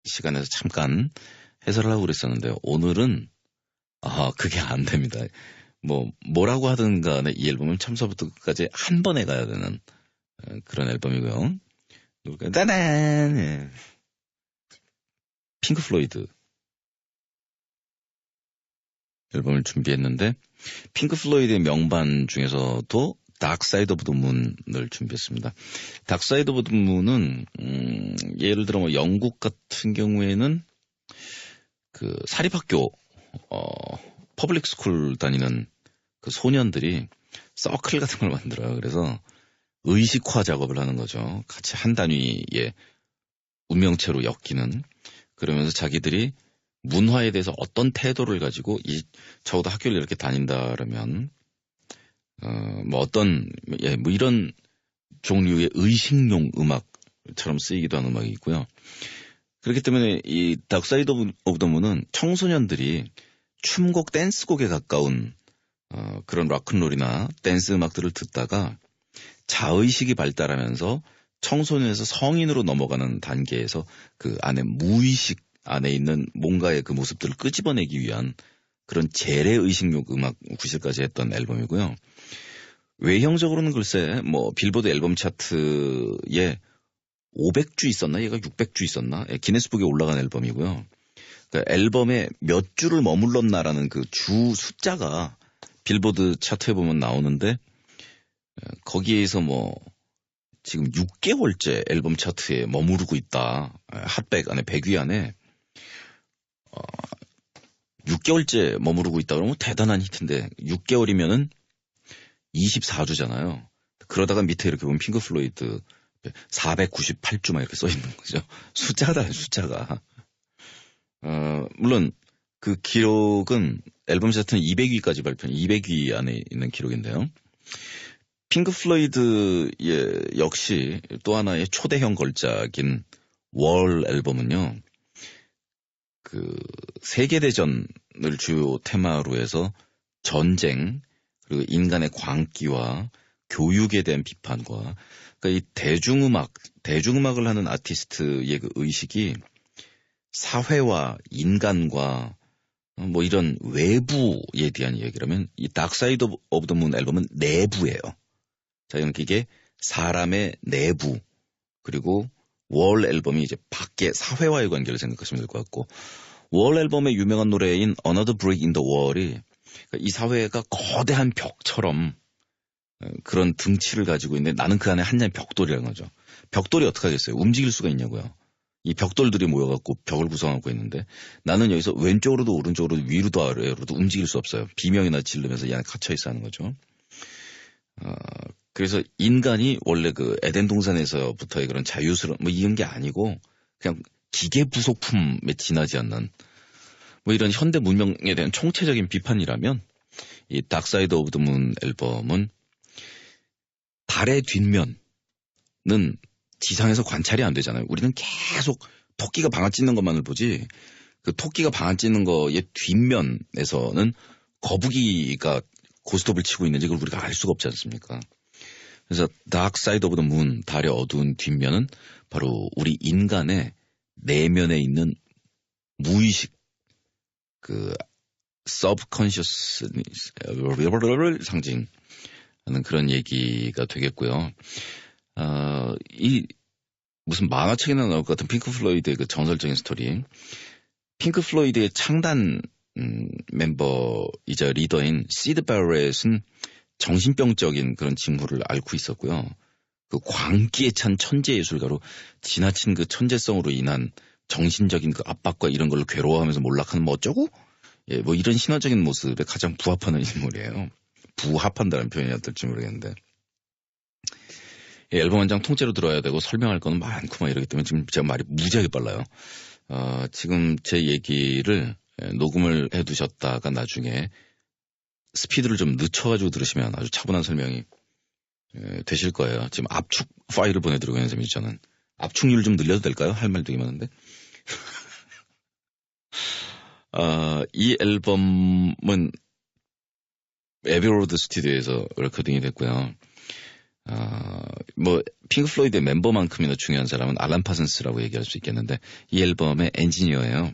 시간에서 잠깐 해설을 하고 그랬었는데요. 오늘은 그게 안 됩니다. 뭐라고 하든 간에 이 앨범은 처음부터 끝까지 한 번에 가야 되는 그런 앨범이고요. 따단! 예. 핑크 플로이드 앨범을 준비했는데, 핑크 플로이드의 명반 중에서도 다크 사이드 오브 더 문을 준비했습니다. 다크 사이드 오브 더 문은 예를 들어 뭐 영국 같은 경우에는 그 사립학교 퍼블릭 스쿨 다니는 그 소년들이 서클 같은 걸 만들어요. 그래서 의식화 작업을 하는 거죠. 같이 한 단위의 운명체로 엮이는. 그러면서 자기들이 문화에 대해서 어떤 태도를 가지고 적어도 학교를 이렇게 다닌다라면 뭐 이런 종류의 의식용 음악처럼 쓰이기도 하는 음악이 있고요. 그렇기 때문에 이 다크 사이드 오브 더 문은 청소년들이 춤곡, 댄스곡에 가까운 그런 락큰롤이나 댄스 음악들을 듣다가 자의식이 발달하면서 청소년에서 성인으로 넘어가는 단계에서 그 안에 무의식 안에 있는 뭔가의 그 모습들을 끄집어내기 위한 그런 재래의식용 음악 구실까지 했던 앨범이고요. 외형적으로는 글쎄 뭐 빌보드 앨범 차트에 500주 있었나? 얘가 600주 있었나? 기네스북에 올라간 앨범이고요. 그러니까 앨범에 몇 주를 머물렀나라는 그 주 숫자가 빌보드 차트에 보면 나오는데, 거기에서 뭐 지금 6개월째 앨범 차트에 머무르고 있다. 핫백 안에 100위 안에 6개월째 머무르고 있다 그러면 대단한 히트인데, 6개월이면은 24주잖아요. 그러다가 밑에 이렇게 보면 핑크 플로이드 498주 막 이렇게 써 있는 거죠. 숫자다, 숫자가. 물론 그 기록은 앨범 차트는 200위까지 발표한 200위 안에 있는 기록인데요. 핑크 플로이드의 역시 또 하나의 초대형 걸작인 월 앨범은요. 그 세계대전을 주요 테마로 해서 전쟁, 그리고 인간의 광기와 교육에 대한 비판과, 그러니까 이 대중음악을 하는 아티스트의 그 의식이 사회와 인간과 뭐 이런 외부에 대한 얘기라면, 이 다크 사이드 오브 더 문 앨범은 내부예요. 자, 그러니까 이게 사람의 내부, 그리고 월 앨범이 이제 밖에 사회와의 관계를 생각하시면 될 것 같고, 월 앨범의 유명한 노래인 Another Brick in the Wall이 이 사회가 거대한 벽처럼 그런 등치를 가지고 있는데, 나는 그 안에 한 장의 벽돌이라는 거죠. 벽돌이 어떻게 하겠어요? 움직일 수가 있냐고요. 이 벽돌들이 모여갖고 벽을 구성하고 있는데, 나는 여기서 왼쪽으로도 오른쪽으로도 위로도 아래로도 움직일 수 없어요. 비명이나 지르면서 이 안에 갇혀있어 하는 거죠. 그래서 인간이 원래 그 에덴 동산에서부터의 그런 자유스러운 뭐 이런 게 아니고 그냥 기계 부속품에 지나지 않는 뭐 이런 현대 문명에 대한 총체적인 비판이라면, 이 다크 사이드 오브 더 문 앨범은 달의 뒷면은 지상에서 관찰이 안 되잖아요. 우리는 계속 토끼가 방아 찧는 것만을 보지, 그 토끼가 방아 찧는 거의 뒷면에서는 거북이가 고스톱을 치고 있는지 그걸 우리가 알 수가 없지 않습니까? 그래서 다크 사이드 오브 더 문, 달의 어두운 뒷면은 바로 우리 인간의 내면에 있는 무의식, 그 subconscious를 상징하는 그런 얘기가 되겠고요. 이 무슨 만화책이나 나올 것 같은 핑크 플로이드의 그 전설적인 스토리. 핑크 플로이드의 창단 멤버이자 리더인 시드 바렛은 정신병적인 그런 징후를 앓고 있었고요. 그 광기에 찬 천재 예술가로 지나친 그 천재성으로 인한 정신적인 그 압박과 이런 걸로 괴로워하면서 몰락하는 뭐 어쩌고? 예, 뭐 이런 신화적인 모습에 가장 부합하는 인물이에요. 부합한다는 표현이 어떨지 모르겠는데. 예, 앨범 한 장 통째로 들어야 되고 설명할 거는 많고 막 이러기 때문에 지금 제가 말이 무지하게 빨라요. 지금 제 얘기를 녹음을 해두셨다가 나중에 스피드를 좀 늦춰가지고 들으시면 아주 차분한 설명이 되실 거예요. 지금 압축 파일을 보내드리고 있는 셈이죠, 저는. 압축률 좀 늘려도 될까요? 할 말 되게 많은데. 이 앨범은 에비로드 스튜디오에서 레코딩이 됐고요. 뭐 핑크 플로이드의 멤버만큼이나 중요한 사람은 알란 파슨스라고 얘기할 수 있겠는데 이 앨범의 엔지니어예요.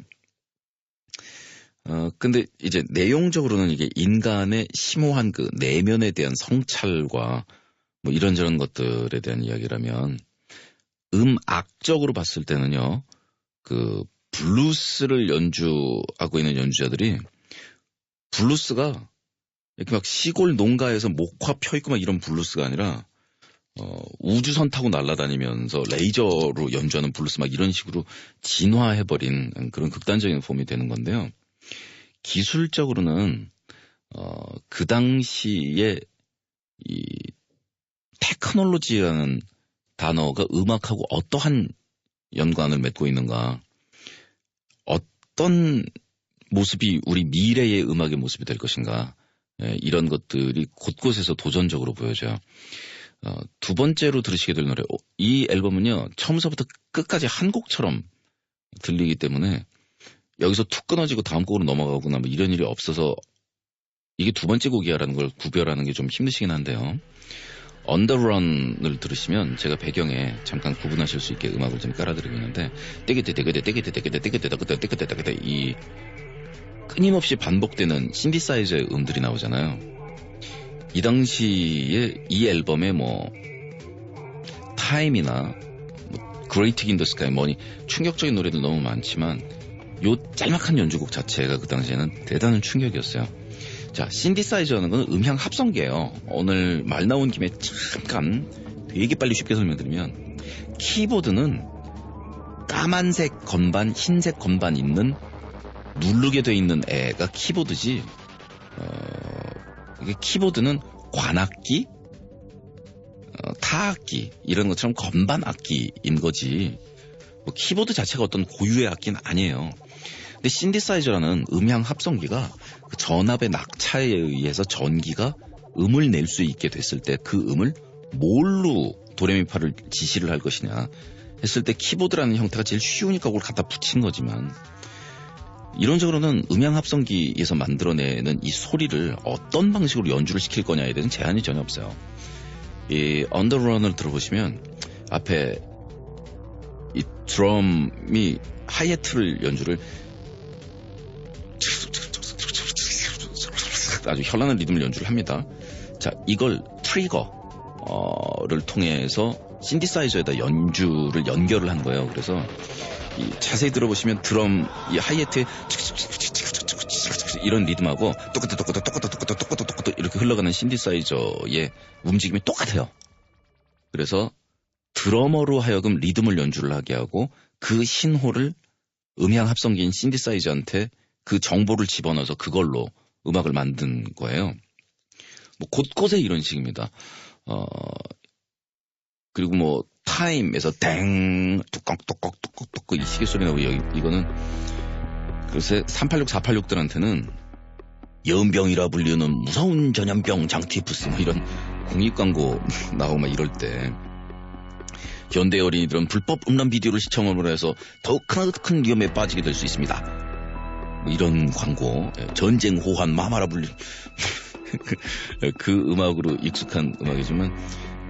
근데 이제 내용적으로는 이게 인간의 심오한 그 내면에 대한 성찰과 뭐 이런저런 것들에 대한 이야기라면 음악적으로 봤을 때는요, 그 블루스를 연주하고 있는 연주자들이 블루스가 이렇게 막 시골 농가에서 목화 펴있고 막 이런 블루스가 아니라 우주선 타고 날아다니면서 레이저로 연주하는 블루스 막 이런 식으로 진화해버린 그런 극단적인 폼이 되는 건데요. 기술적으로는 그 당시에 이 테크놀로지라는 단어가 음악하고 어떠한 연관을 맺고 있는가, 어떤 모습이 우리 미래의 음악의 모습이 될 것인가, 이런 것들이 곳곳에서 도전적으로 보여져요. 두 번째로 들으시게 될 노래, 이 앨범은요 처음서부터 끝까지 한 곡처럼 들리기 때문에 여기서 툭 끊어지고 다음 곡으로 넘어가거나 뭐 이런 일이 없어서 이게 두 번째 곡이야라는 걸 구별하는 게 좀 힘드시긴 한데요. On the Run을 들으시면 제가 배경에 잠깐 구분하실 수 있게 음악을 좀 깔아드리고 있는데 떼게떼게떼게떼게떼게떼게떼게떼게떼게떼게떼 이 끊임없이 반복되는 신디사이저의 음들이 나오잖아요. 이 당시에 이 앨범에 뭐 타임이나 뭐 Great in the Sky 뭐니 충격적인 노래들 너무 많지만 요 짤막한 연주곡 자체가 그 당시에는 대단한 충격이었어요. 자, 신디사이저는 건 음향 합성기예요. 오늘 말 나온 김에 잠깐 되게 빨리 쉽게 설명드리면 키보드는 까만색 건반, 흰색 건반 있는 누르게 돼 있는 애가 키보드지. 이게 키보드는 관악기, 타악기 이런 것처럼 건반 악기인 거지. 뭐 키보드 자체가 어떤 고유의 악기는 아니에요. 근데 신디사이저라는 음향 합성기가 그 전압의 낙차에 의해서 전기가 음을 낼 수 있게 됐을 때 그 음을 뭘로 도레미파를 지시를 할 것이냐 했을 때 키보드라는 형태가 제일 쉬우니까 그걸 갖다 붙인 거지만 이론적으로는 음향 합성기에서 만들어내는 이 소리를 어떤 방식으로 연주를 시킬 거냐에 대해서는 제한이 전혀 없어요. 이 언더런을 들어보시면 앞에 이 드럼이 하이해트를 연주를 아주 현란한 리듬을 연주를 합니다. 자, 이걸 트리거를 통해서 신디사이저에다 연주를 연결을 한 거예요. 그래서 이 자세히 들어보시면 드럼 이 하이해트에 이런 리듬하고 똑같아 이렇게 흘러가는 신디사이저의 움직임이 똑같아요. 그래서 드러머로 하여금 리듬을 연주를 하게 하고 그 신호를 음향 합성기인 신디사이저한테 그 정보를 집어넣어서 그걸로 음악을 만든 거예요. 뭐 곳곳에 이런 식입니다. 그리고 뭐 타임에서 땡 뚜껑 이 시계 소리 나고 이거는 글쎄 386, 486들한테는 연병이라 불리는 무서운 전염병 장티푸스 뭐 이런 공익 광고 나오고 막 이럴 때 현대 어린이들은 불법 음란 비디오를 시청함으로 해서 더욱 큰 위험에 빠지게 될 수 있습니다. 뭐 이런 광고, 전쟁 호환 마마라 불리 그 음악으로 익숙한 음악이지만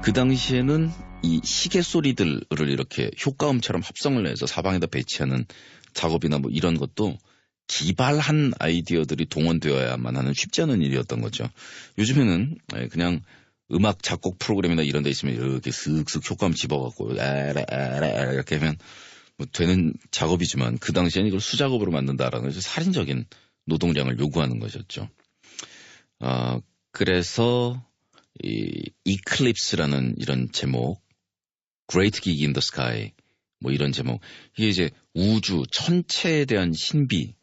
그 당시에는 이 시계 소리들을 이렇게 효과음처럼 합성을 해서 사방에다 배치하는 작업이나 뭐 이런 것도 기발한 아이디어들이 동원되어야만 하는 쉽지 않은 일이었던 거죠. 요즘에는 그냥 음악 작곡 프로그램이나 이런 데 있으면 이렇게 슥슥 효과음 집어갖고 이렇게 하면 뭐 되는 작업이지만 그 당시에는 이걸 수작업으로 만든다라는 것이 살인적인 노동량을 요구하는 것이었죠. 그래서 이 Eclipse라는 이런 제목, Great Gig in the Sky 뭐 이런 제목, 이게 이제 우주 천체에 대한 신비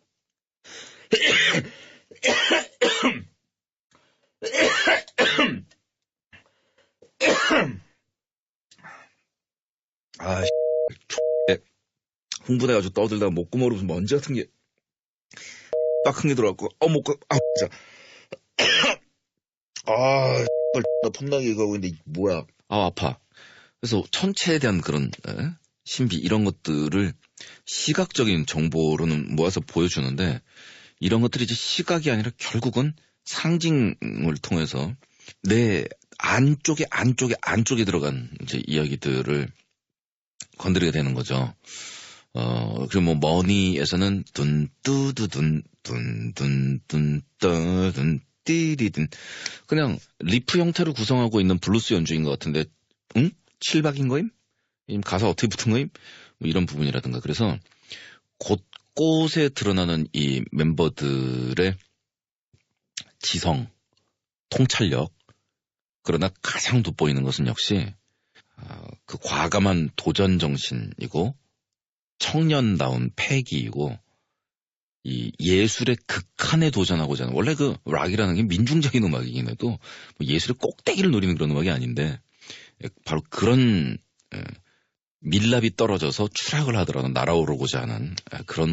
흥분해가지고 떠들다가 목구멍으로 무슨 먼지 같은 게 딱 큰 게 들어갔고 목가 진짜 나 톱나기 이거 하고 있는데 뭐야 아파. 그래서 천체에 대한 그런 신비 이런 것들을 시각적인 정보로는 모아서 보여주는데 이런 것들이 이제 시각이 아니라 결국은 상징을 통해서 내 안쪽에 들어간 이제 이야기들을 건드리게 되는 거죠. 그리고 뭐 머니에서는 둔뚜두둔 띠리든 그냥 리프 형태를 구성하고 있는 블루스 연주인 것 같은데, 응? 7박인 거임? 가사 어떻게 붙은 거임? 뭐 이런 부분이라든가. 그래서 곳곳에 드러나는 이 멤버들의 지성, 통찰력, 그러나 가장 돋보이는 것은 역시 그 과감한 도전 정신이고 청년다운 패기이고 이 예술의 극한에 도전하고자 하는, 원래 그 락이라는 게 민중적인 음악이긴 해도 뭐 예술의 꼭대기를 노리는 그런 음악이 아닌데 바로 그런 밀랍이 떨어져서 추락을 하더라도 날아오르고자 하는 그런